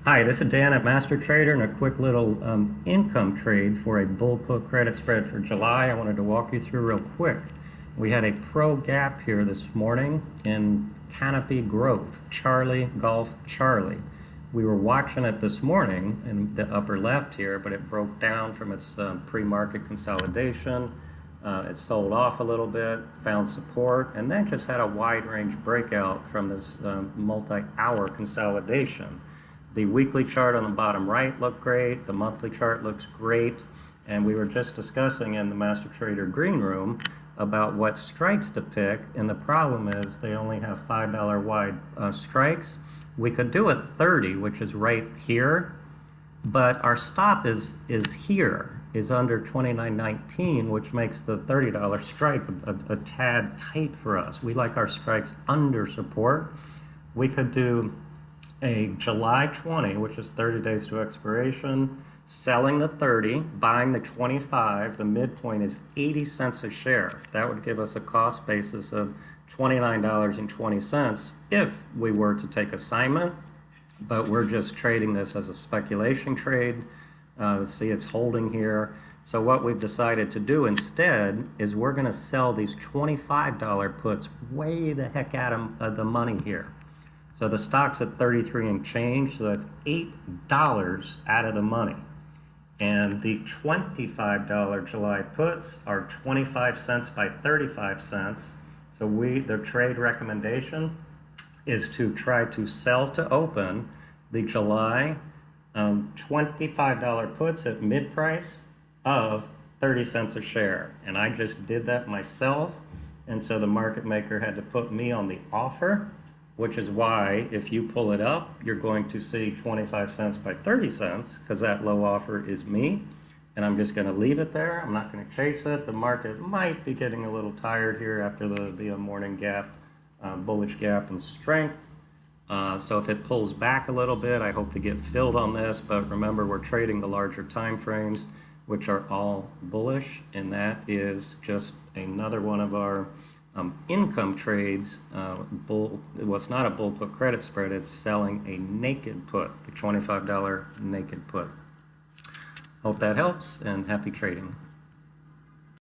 Hi, this is Dan at Master Trader, and a quick little income trade for a bull put credit spread for July. I wanted to walk you through real quick. We had a pro gap here this morning in Canopy Growth, Charlie Golf Charlie. We were watching it this morning in the upper left here, but it broke down from its pre-market consolidation. It sold off a little bit, found support, and then just had a wide range breakout from this multi-hour consolidation. The weekly chart on the bottom right looked great, the monthly chart looks great, and we were just discussing in the Master Trader Green Room about what strikes to pick, and the problem is they only have $5 wide strikes. We could do a 30, which is right here, but our stop is here, is under 29.19, which makes the $30 strike a tad tight for us. We like our strikes under support. We could do a July 20, which is 30 days to expiration, selling the 30, buying the 25. The midpoint is 80 cents a share. That would give us a cost basis of $29.20 if we were to take assignment, but we're just trading this as a speculation trade. See, it's holding here. So what we've decided to do instead is we're going to sell these $25 puts way the heck out of the money here. So the stock's at 33 and change, so that's $8 out of the money. And the $25 July puts are 25 cents by 35 cents. So the trade recommendation is to try to sell to open the July $25 puts at mid price of 30 cents a share. And I just did that myself. And so the market maker had to put me on the offer, which is why if you pull it up, you're going to see 25 cents by 30 cents because that low offer is me. And I'm just going to leave it there. I'm not going to chase it. The market might be getting a little tired here after the morning gap, bullish gap and strength. So if it pulls back a little bit, I hope to get filled on this. But remember, we're trading the larger time frames, which are all bullish. And that is just another one of our income trades. It's not a bull put credit spread, it's selling a naked put, the $25 naked put. Hope that helps, and happy trading.